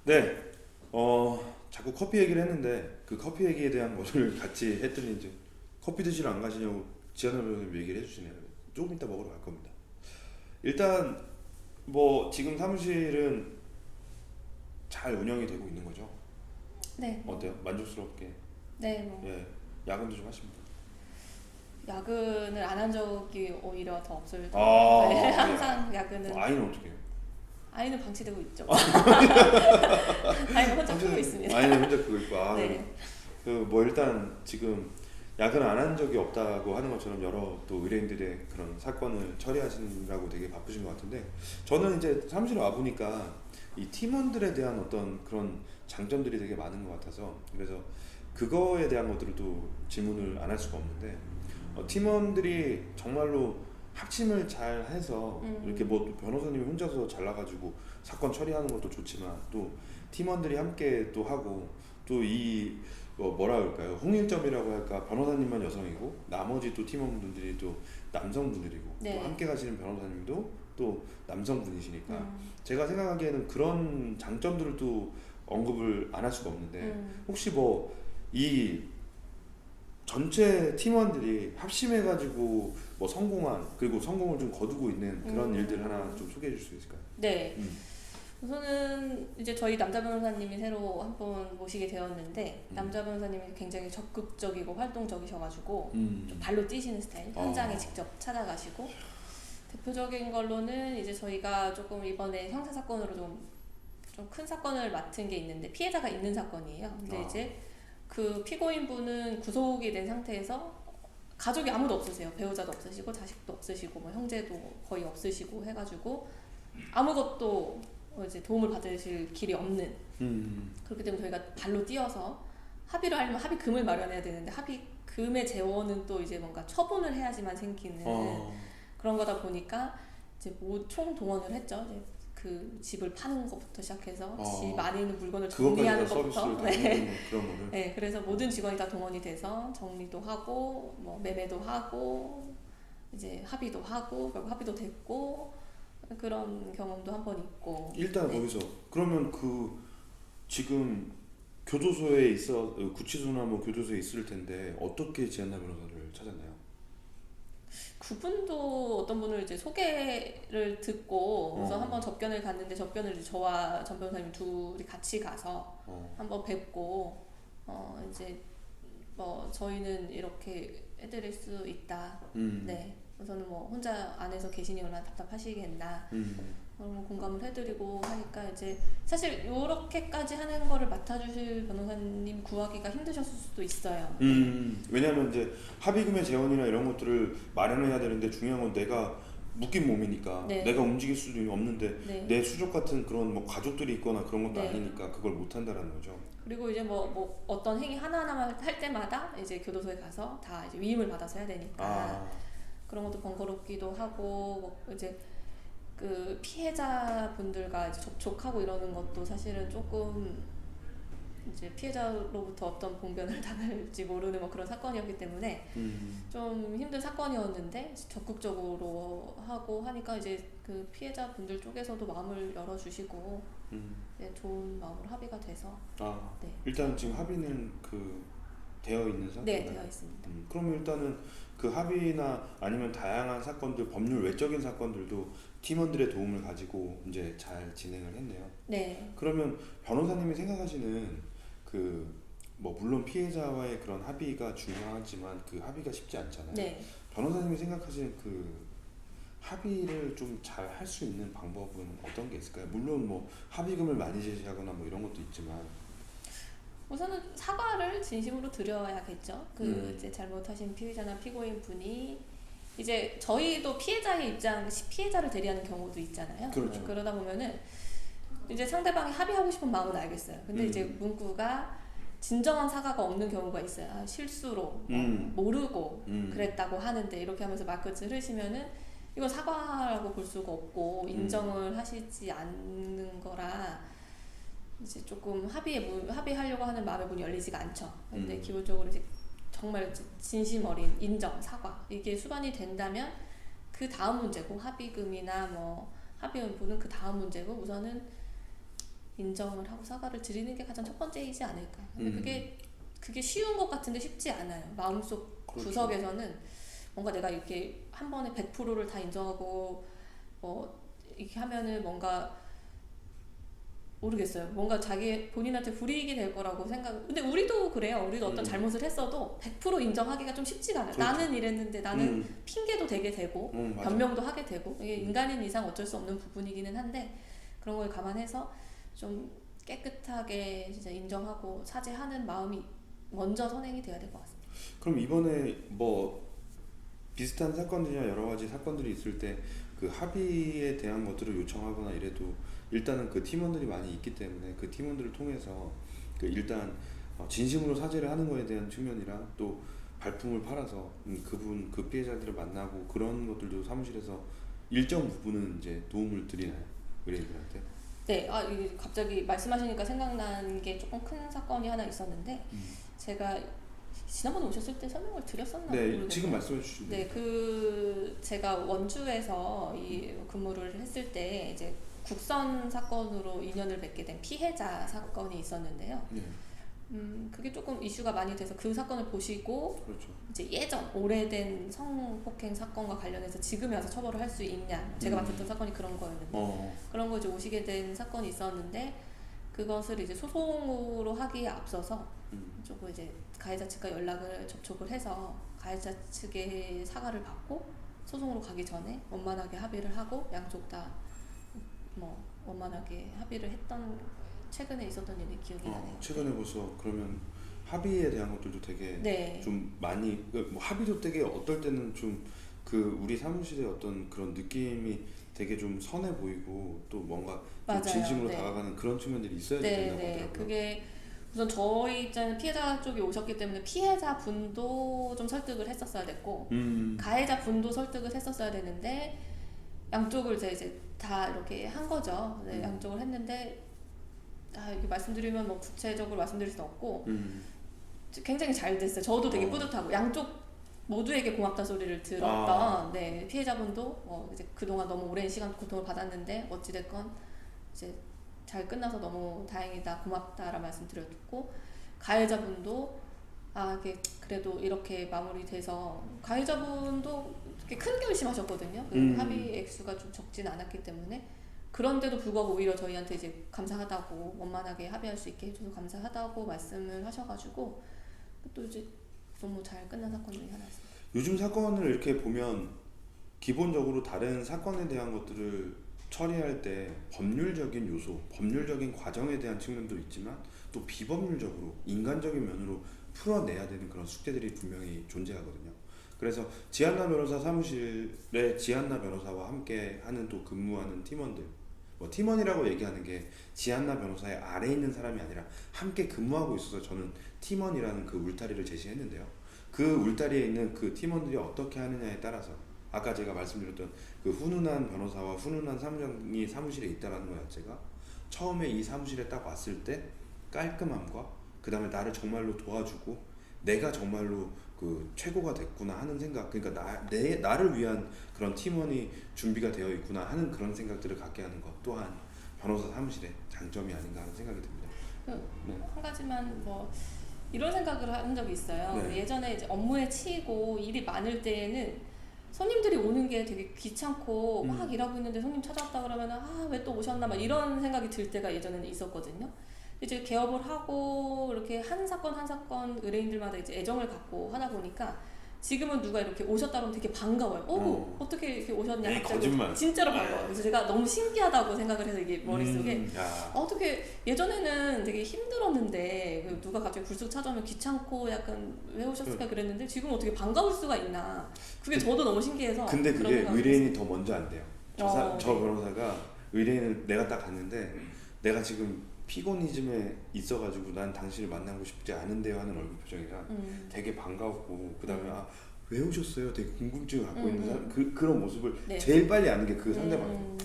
네, 자꾸 커피 얘기를 했는데 그 커피 얘기에 대한 거를 같이 했더니 이제 커피 드시러 안 가시냐고 지하나 변호사님 얘기를 해주시네요. 조금 이따 먹으러 갈 겁니다. 일단 뭐 지금 사무실은 잘 운영이 되고 있는 거죠? 네, 어때요? 만족스럽게? 네, 뭐 예, 야근도 좀 하십니까? 야근을 안 한 적이 오히려 더 없을 아, 정도로 네, 네. 항상 야근은 아이는 어떻게 해요? 아이는 방치되고 있죠. 아이는 혼자 크고 있습니다. 아이는 혼자 그거 있고 네, 그 뭐 일단 지금 야근 안 한 적이 없다고 하는 것처럼 여러 또 의뢰인들의 그런 사건을 처리하시느라고 되게 바쁘신 것 같은데 저는 이제 사무실에 와 보니까 이 팀원들에 대한 어떤 그런 장점들이 되게 많은 것 같아서 그래서 그거에 대한 것들도 질문을 안 할 수가 없는데 팀원들이 정말로 합심을 잘 해서 이렇게 뭐 또 변호사님이 혼자서 잘나가지고 사건 처리하는 것도 좋지만 또 팀원들이 함께 또 하고 또 이 뭐라 그럴까요? 홍일점이라고 할까? 변호사님만 여성이고 나머지 또 팀원분들이 또 남성분들이고 또 네, 함께 가시는 변호사님도 또 남성분이시니까 음, 제가 생각하기에는 그런 장점들을 또 언급을 안 할 수가 없는데 혹시 뭐 이 전체 팀원들이 합심해가지고 뭐 성공한 그리고 성공을 좀 거두고 있는 그런 일들 하나 좀 소개해 줄 수 있을까요? 네. 음. 우선은 이제 저희 남자 변호사님이 새로 한 분 모시게 되었는데 음. 남자 변호사님이 굉장히 적극적이고 활동적이셔가지고 좀 음. 발로 뛰시는 스타일, 현장에 아. 직접 찾아가시고 대표적인 걸로는 이제 저희가 조금 이번에 형사 사건으로 좀 큰 사건을 맡은 게 있는데 피해자가 있는 사건이에요. 근데 아. 이제 그 피고인분은 구속이 된 상태에서 가족이 아무도 없으세요. 배우자도 없으시고 자식도 없으시고 뭐 형제도 거의 없으시고 해가지고 아무것도 이제 도움을 받으실 길이 없는 그렇기 때문에 저희가 발로 뛰어서 합의를 하려면 합의금을 마련해야 되는데 합의금의 재원은 또 이제 뭔가 처분을 해야지만 생기는 그런 거다 보니까 이제 뭐 총 동원을 했죠. 이제 그 집을 파는 것부터 시작해서 집 안에 있는 물건을 정리하는 그것까지 다 것부터 서비스를 다 해주는 그런 거를 네, 그래서 모든 직원이 다 동원이 돼서 정리도 하고 뭐 매매도 하고 이제 합의도 하고 결국 합의도 됐고 그런 경험도 한 번 있고 일단 네. 거기서 그러면 그 지금 교도소에 있어 구치소나 뭐 교도소에 있을 텐데 어떻게 지한나 변호사를 찾았나요? 그분도 어떤 분을 이제 소개를 듣고 우선 한번 접견을 갔는데 접견을 이제 저와 전 변호사님 둘이 같이 가서 한번 뵙고 이제 뭐 저희는 이렇게 해드릴 수 있다. 네. 우선은 뭐 혼자 안에서 계시니 얼마나 답답하시겠나. 그런 거 공감을 해드리고 하니까 이제 사실 요렇게까지 하는 거를 맡아주실 변호사님 구하기가 힘드셨을 수도 있어요. 왜냐하면 이제 합의금의 재원이나 이런 것들을 마련해야 되는데 중요한 건 내가 묶인 몸이니까 네. 내가 움직일 수도 없는데 네. 내 수족 같은 그런 뭐 가족들이 있거나 그런 것도 네. 아니니까 그걸 못 한다라는 거죠. 그리고 이제 뭐 어떤 행위 하나하나만 할 때마다 이제 교도소에 가서 다 이제 위임을 받아서 해야 되니까 그런 것도 번거롭기도 하고 뭐 이제 그 피해자분들과 이제 접촉하고 이러는 것도 사실은 조금 이제 피해자로부터 어떤 봉변을 당할지 모르는 뭐 그런 사건이었기 때문에 좀 힘든 사건이었는데 적극적으로 하고 하니까 이제 그 피해자분들 쪽에서도 마음을 열어주시고 네, 좋은 마음으로 합의가 돼서 네. 일단 지금 합의는 그 되어 있는 상태인가요? 네, 되어 있습니다. 그러면 일단은 그 합의나 아니면 다양한 사건들 법률 외적인 사건들도 팀원들의 도움을 가지고 이제 잘 진행을 했네요. 네. 그러면 변호사님이 생각하시는 그 뭐 물론 피해자와의 그런 합의가 중요하지만 그 합의가 쉽지 않잖아요. 네. 변호사님이 생각하시는 그 합의를 좀 잘 할 수 있는 방법은 어떤 게 있을까요? 물론 뭐 합의금을 많이 제시하거나 뭐 이런 것도 있지만 우선은 사과를 진심으로 드려야겠죠. 그 이제 잘못하신 피의자나 피고인 분이 이제 저희도 피해자의 입장, 피해자를 대리하는 경우도 있잖아요. 그렇죠. 그러다 보면은 이제 상대방이 합의하고 싶은 마음은 알겠어요. 근데 이제 문구가 진정한 사과가 없는 경우가 있어요. 아, 실수로 모르고 그랬다고 하는데 이렇게 하면서 말끝을 흐시면은 이건 사과라고 볼 수가 없고 인정을 하시지 않는 거라 이제 조금 합의하려고 하는 마음의 문이 열리지가 않죠. 근데 기본적으로 이제 정말 진심 어린 인정, 사과 이게 수반이 된다면 그 다음 문제고 합의금이나 뭐 합의금분은 그 다음 문제고 우선은 인정을 하고 사과를 드리는 게 가장 첫 번째이지 않을까. 근데 그게 쉬운 것 같은데 쉽지 않아요. 마음속 그렇죠. 구석에서는 뭔가 내가 이렇게 한 번에 100%를 다 인정하고 이렇게 하면은 뭔가 모르겠어요. 뭔가 자기 본인한테 불이익이 될 거라고 생각. 근데 우리도 그래요. 우리도 어떤 잘못을 했어도 100% 인정하기가 좀 쉽지가 않아요. 그렇죠. 나는 이랬는데 나는 핑계도 되게 되고 맞아. 변명도 하게 되고 이게 인간인 이상 어쩔 수 없는 부분이기는 한데 그런 걸 감안해서 좀 깨끗하게 진짜 인정하고 사죄하는 마음이 먼저 선행이 돼야 될 것 같습니다. 그럼 이번에 뭐 비슷한 사건들이나 여러 가지 사건들이 있을 때 그 합의에 대한 것들을 요청하거나 이래도 일단은 그 팀원들이 많이 있기 때문에 그 팀원들을 통해서 그 일단 진심으로 사죄를 하는 거에 대한 측면이랑 또 발품을 팔아서 그분 그 피해자들을 만나고 그런 것들도 사무실에서 일정 부분은 이제 도움을 드리나요? 의뢰인들한테? 네, 이게 갑자기 말씀하시니까 생각난 게 조금 큰 사건이 하나 있었는데 제가 지난번에 오셨을 때 설명을 드렸었나 네, 모르겠네요. 지금 말씀해 주시면 네, 제가 원주에서 이 근무를 했을 때 이제 국선 사건으로 인연을 맺게 된 피해자 사건이 있었는데요. 네, 그게 조금 이슈가 많이 돼서 그 사건을 보시고 그렇죠. 이제 예전 오래된 성폭행 사건과 관련해서 지금에 와서 처벌을 할 수 있냐, 제가 맡았던 사건이 그런 거였는데 그런 거 이제 오시게 된 사건이 있었는데 그것을 이제 소송으로 하기에 앞서서 조금 이제 가해자 측과 연락을 접촉을 해서 가해자 측의 사과를 받고 소송으로 가기 전에 원만하게 합의를 하고 양쪽 다 뭐 원만하게 합의를 했던 최근에 있었던 일이 기억이 나네요. 최근에 벌써 그러면 합의에 대한 것들도 되게 네. 좀 많이 뭐 합의도 되게 어떨 때는 좀 그 우리 사무실의 어떤 그런 느낌이 되게 좀 선해 보이고 또 뭔가 좀 맞아요. 진심으로 네. 다가가는 그런 측면들이 있어야 네, 된다고 네. 하더라고요. 그게 우선 저희 입장은 피해자 쪽이 오셨기 때문에 피해자 분도 좀 설득을 했었어야 됐고 가해자 분도 설득을 했었어야 되는데 양쪽을 이제 다 이렇게 한 거죠. 네, 양쪽을 했는데 이렇게 말씀드리면 뭐 구체적으로 말씀드릴 수는 없고 굉장히 잘 됐어요. 저도 되게 뿌듯하고 양쪽 모두에게 고맙다 소리를 들었던 네, 피해자분도 이제 그동안 너무 오랜 시간 고통을 받았는데 어찌됐건 이제 잘 끝나서 너무 다행이다 고맙다라는 말씀 드렸고 가해자분도 이게 그래도 이렇게 마무리돼서 가해자분도 되게 큰 결심하셨거든요. 그 합의 액수가 좀 적진 않았기 때문에 그런데도 불구하고 오히려 저희한테 이제 감사하다고 원만하게 합의할 수 있게 해줘서 감사하다고 말씀을 하셔가지고 또 이제 너무 잘 끝난 사건 중에 하나였습니다. 요즘 사건을 이렇게 보면 기본적으로 다른 사건에 대한 것들을 처리할 때 법률적인 요소, 법률적인 과정에 대한 측면도 있지만 또 비법률적으로 인간적인 면으로 풀어내야 되는 그런 숙제들이 분명히 존재하거든요. 그래서 지한나 변호사 사무실에 지한나 변호사와 함께 하는 또 근무하는 팀원들, 뭐 팀원이라고 얘기하는 게 지한나 변호사의 아래에 있는 사람이 아니라 함께 근무하고 있어서 저는 팀원이라는 그 울타리를 제시했는데요. 그 울타리에 있는 그 팀원들이 어떻게 하느냐에 따라서 아까 제가 말씀드렸던 그 훈훈한 변호사와 훈훈한 사무장이 사무실에 있다는 것 자체가 처음에 이 사무실에 딱 왔을 때 깔끔함과 그 다음에 나를 정말로 도와주고 내가 정말로 그 최고가 됐구나 하는 생각, 그러니까 나를 위한 그런 팀원이 준비가 되어 있구나 하는 그런 생각들을 갖게 하는 것 또한 변호사 사무실의 장점이 아닌가 하는 생각이 듭니다. 네. 한 가지만 뭐 이런 생각을 한 적이 있어요. 네. 예전에 이제 업무에 치이고 일이 많을 때에는 손님들이 오는 게 되게 귀찮고 막 일하고 있는데 손님 찾아왔다 그러면 왜 또 오셨나 막 이런 생각이 들 때가 예전에는 있었거든요. 이제 개업을 하고 이렇게 한 사건 한 사건 의뢰인들마다 이제 애정을 갖고 하다 보니까 지금은 누가 이렇게 오셨다 그러면 되게 반가워요. 어떻게 이렇게 오셨냐 에이, 갑자기 거짓말. 진짜로 반가워요. 그래서 제가 너무 신기하다고 생각을 해서 이게 머릿속에 어떻게 예전에는 되게 힘들었는데 누가 갑자기 불쑥 찾아오면 귀찮고 약간 왜 오셨을까 그랬는데 지금 어떻게 반가울 수가 있나 그게 저도 너무 신기해서 근데 그런 그게 생각을 의뢰인이 더 먼저 안 돼요. 저 네. 변호사가 의뢰인을 내가 딱 갔는데 내가 지금 피고니즘에 있어가지고 난 당신을 만나고 싶지 않은데요 하는 얼굴 표정이라 되게 반가웠고 그 다음에 왜 오셨어요? 되게 궁금증을 갖고 있는 사람 그런 모습을 네. 제일 빨리 아는 게 그 상대방이에요.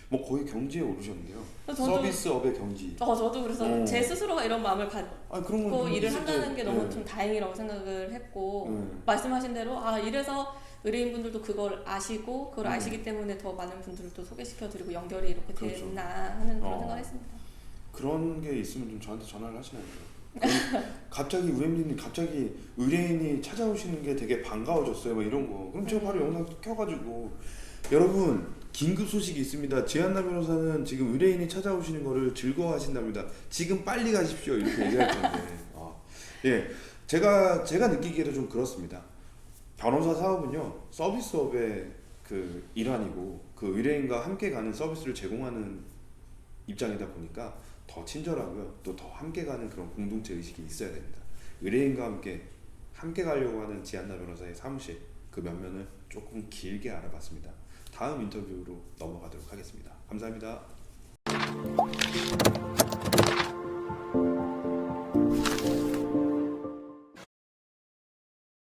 뭐 거의 경지에 오르셨는데요. 서비스업의 경지. 저도 그래서 제 스스로가 이런 마음을 갖고 그런 건 일을 있을 한다는 때, 게 너무 좀 다행이라고 생각을 했고 말씀하신 대로 이래서 의뢰인분들도 그걸 아시고 그걸 아시기 때문에 더 많은 분들을 또 소개시켜드리고 연결이 이렇게 그렇죠. 됐나 하는 그런 생각을 했습니다. 그런 게 있으면 좀 저한테 전화를 하시나요? 갑자기 우엠님이 갑자기 의뢰인이 찾아오시는 게 되게 반가워졌어요. 뭐 이런 거. 그럼 제가 바로 영상 켜가지고 여러분 긴급 소식이 있습니다. 지한나 변호사는 지금 의뢰인이 찾아오시는 거를 즐거워하신답니다. 지금 빨리 가십시오. 이렇게 얘기할 텐데. 예, 제가 느끼기에도 좀 그렇습니다. 변호사 사업은요 서비스업의 그 일환이고 그 의뢰인과 함께 가는 서비스를 제공하는 입장이다 보니까 더 친절하고요 또 더 함께 가는 그런 공동체 의식이 있어야 됩니다. 의뢰인과 함께 가려고 하는 지한나 변호사의 사무실 그 면면을 조금 길게 알아봤습니다. 다음 인터뷰로 넘어가도록 하겠습니다. 감사합니다.